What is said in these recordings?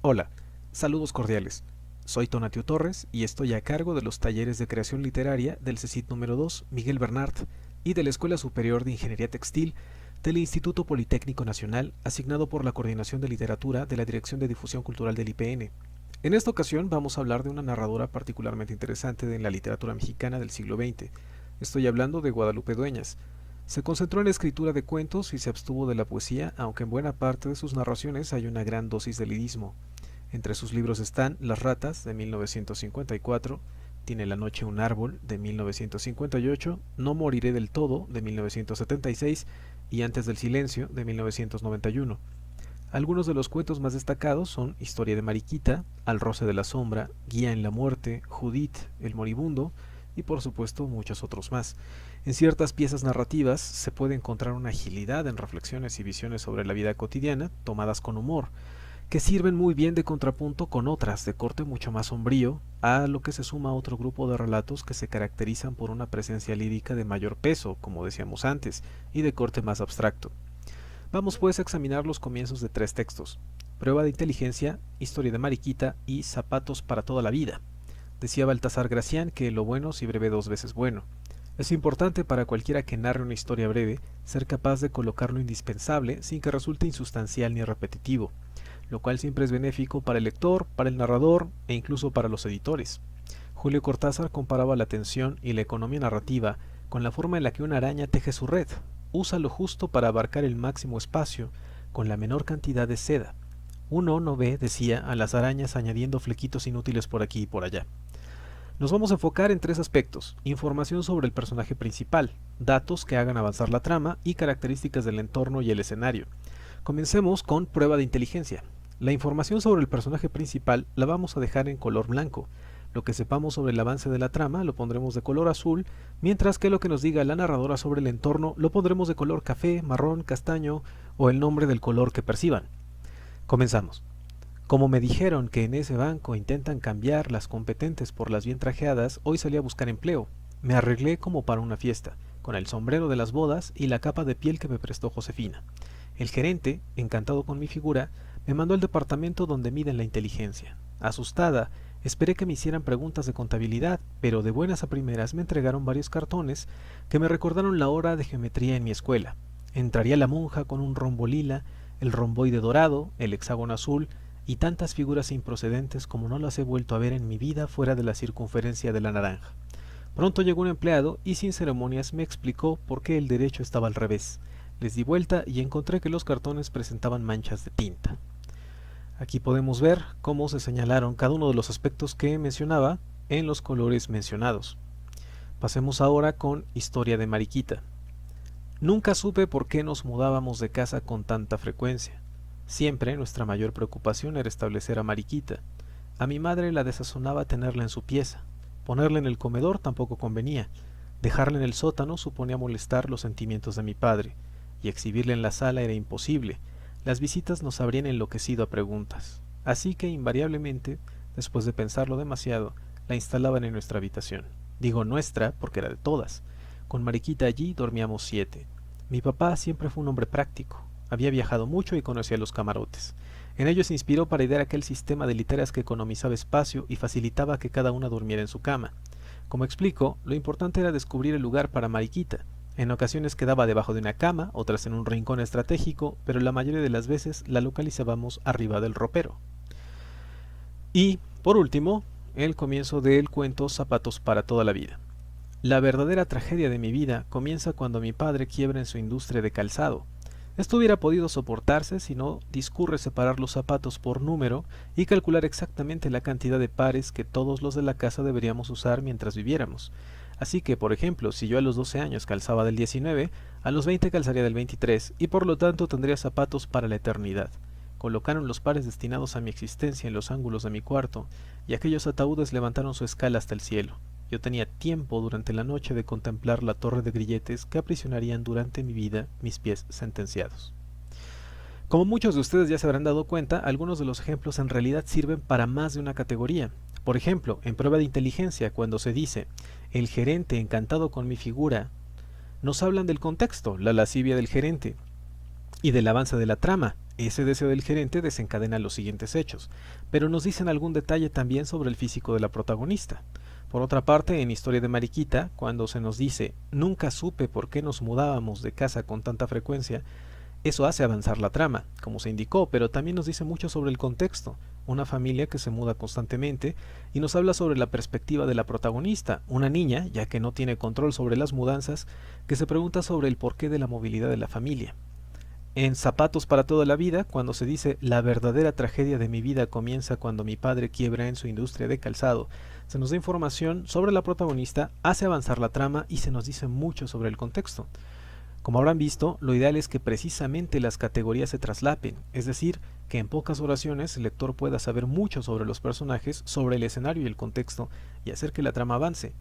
Hola, saludos cordiales. Soy Tonatio Torres y estoy a cargo de los talleres de creación literaria del CECIT número 2 Miguel Bernard y de la Escuela Superior de Ingeniería Textil del Instituto Politécnico Nacional, asignado por la Coordinación de Literatura de la Dirección de Difusión Cultural del IPN. En esta ocasión vamos a hablar de una narradora particularmente interesante de la literatura mexicana del siglo XX. Estoy hablando de Guadalupe Dueñas. Se concentró en la escritura de cuentos y se abstuvo de la poesía, aunque en buena parte de sus narraciones hay una gran dosis de lirismo. Entre sus libros están Las ratas, de 1954, Tiene la noche un árbol, de 1958, No moriré del todo, de 1976, y Antes del silencio, de 1991. Algunos de los cuentos más destacados son Historia de Mariquita, Al roce de la sombra, Guía en la muerte, Judith, El moribundo, y por supuesto muchos otros más. En ciertas piezas narrativas se puede encontrar una agilidad en reflexiones y visiones sobre la vida cotidiana, tomadas con humor, que sirven muy bien de contrapunto con otras de corte mucho más sombrío, a lo que se suma otro grupo de relatos que se caracterizan por una presencia lírica de mayor peso, como decíamos antes, y de corte más abstracto. Vamos pues a examinar los comienzos de tres textos: Prueba de inteligencia, Historia de Mariquita y Zapatos para toda la vida. Decía Baltasar Gracián que lo bueno si breve dos veces bueno. Es importante para cualquiera que narre una historia breve ser capaz de colocar lo indispensable sin que resulte insustancial ni repetitivo, lo cual siempre es benéfico para el lector, para el narrador e incluso para los editores. Julio Cortázar comparaba la tensión y la economía narrativa con la forma en la que una araña teje su red. Usa lo justo para abarcar el máximo espacio con la menor cantidad de seda. Uno no ve, decía, a las arañas añadiendo flequitos inútiles por aquí y por allá. Nos vamos a enfocar en tres aspectos: información sobre el personaje principal, datos que hagan avanzar la trama y características del entorno y el escenario. Comencemos con prueba de inteligencia. La información sobre el personaje principal la vamos a dejar en color blanco. Lo que sepamos sobre el avance de la trama lo pondremos de color azul, mientras que lo que nos diga la narradora sobre el entorno lo pondremos de color café, marrón, castaño o el nombre del color que perciban. Comenzamos. Como me dijeron que en ese banco intentan cambiar las competentes por las bien trajeadas, hoy salí a buscar empleo. Me arreglé como para una fiesta, con el sombrero de las bodas y la capa de piel que me prestó Josefina. El gerente, encantado con mi figura, me mandó al departamento donde miden la inteligencia. Asustada, esperé que me hicieran preguntas de contabilidad, pero de buenas a primeras me entregaron varios cartones que me recordaron la hora de geometría en mi escuela. Entraría la monja con un rombo lila, el romboide dorado, el hexágono azul y tantas figuras improcedentes como no las he vuelto a ver en mi vida fuera de la circunferencia de la naranja. Pronto llegó un empleado y sin ceremonias me explicó por qué el derecho estaba al revés. Les di vuelta y encontré que los cartones presentaban manchas de tinta. Aquí podemos ver cómo se señalaron cada uno de los aspectos que mencionaba en los colores mencionados. Pasemos ahora con Historia de Mariquita. Nunca supe por qué nos mudábamos de casa con tanta frecuencia. Siempre nuestra mayor preocupación era establecer a Mariquita. A mi madre la desazonaba tenerla en su pieza. Ponerla en el comedor tampoco convenía. Dejarla en el sótano suponía molestar los sentimientos de mi padre, y exhibirla en la sala era imposible. Las visitas nos habrían enloquecido a preguntas. Así que invariablemente, después de pensarlo demasiado, la instalaban en nuestra habitación. Digo nuestra porque era de todas. Con Mariquita allí dormíamos 7. Mi papá siempre fue un hombre práctico. Había viajado mucho y conocía los camarotes. En ello se inspiró para idear aquel sistema de literas que economizaba espacio y facilitaba que cada una durmiera en su cama. Como explico, lo importante era descubrir el lugar para Mariquita. En ocasiones quedaba debajo de una cama, otras en un rincón estratégico, pero la mayoría de las veces la localizábamos arriba del ropero. Y, por último, el comienzo del cuento Zapatos para toda la vida. La verdadera tragedia de mi vida comienza cuando mi padre quiebra en su industria de calzado. Esto hubiera podido soportarse si no discurre separar los zapatos por número y calcular exactamente la cantidad de pares que todos los de la casa deberíamos usar mientras viviéramos. Así que, por ejemplo, si yo a los 12 años calzaba del 19, a los 20 calzaría del 23 y por lo tanto tendría zapatos para la eternidad. Colocaron los pares destinados a mi existencia en los ángulos de mi cuarto y aquellos ataúdes levantaron su escala hasta el cielo. Yo tenía tiempo durante la noche de contemplar la torre de grilletes que aprisionarían durante mi vida mis pies sentenciados. Como muchos de ustedes ya se habrán dado cuenta, algunos de los ejemplos en realidad sirven para más de una categoría. Por ejemplo, en prueba de inteligencia, cuando se dice el gerente encantado con mi figura, nos hablan del contexto, la lascivia del gerente, y del avance de la trama, Ese deseo del gerente desencadena los siguientes hechos, pero nos dicen algún detalle también sobre el físico de la protagonista. Por otra parte, en Historia de Mariquita, cuando se nos dice nunca supe por qué nos mudábamos de casa con tanta frecuencia, eso hace avanzar la trama, como se indicó, pero también nos dice mucho sobre el contexto, una familia que se muda constantemente, y nos habla sobre la perspectiva de la protagonista, una niña, ya que no tiene control sobre las mudanzas, que se pregunta sobre el porqué de la movilidad de la familia. En Zapatos para toda la vida, cuando se dice la verdadera tragedia de mi vida comienza cuando mi padre quiebra en su industria de calzado, se nos da información sobre la protagonista, hace avanzar la trama y se nos dice mucho sobre el contexto. Como habrán visto, lo ideal es que precisamente las categorías se traslapen, es decir, que en pocas oraciones el lector pueda saber mucho sobre los personajes, sobre el escenario y el contexto, y hacer que la trama avance.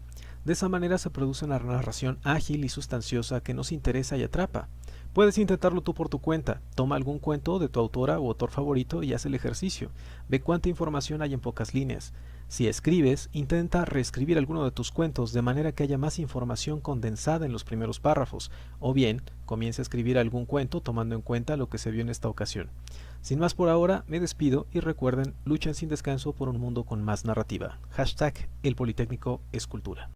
De esa manera se produce una narración ágil y sustanciosa que nos interesa y atrapa. Puedes intentarlo tú por tu cuenta, toma algún cuento de tu autora o autor favorito y haz el ejercicio, ve cuánta información hay en pocas líneas. Si escribes, intenta reescribir alguno de tus cuentos de manera que haya más información condensada en los primeros párrafos, o bien, comienza a escribir algún cuento tomando en cuenta lo que se vio en esta ocasión. Sin más por ahora, me despido y recuerden, luchen sin descanso por un mundo con más narrativa. #El Politécnico es Cultura.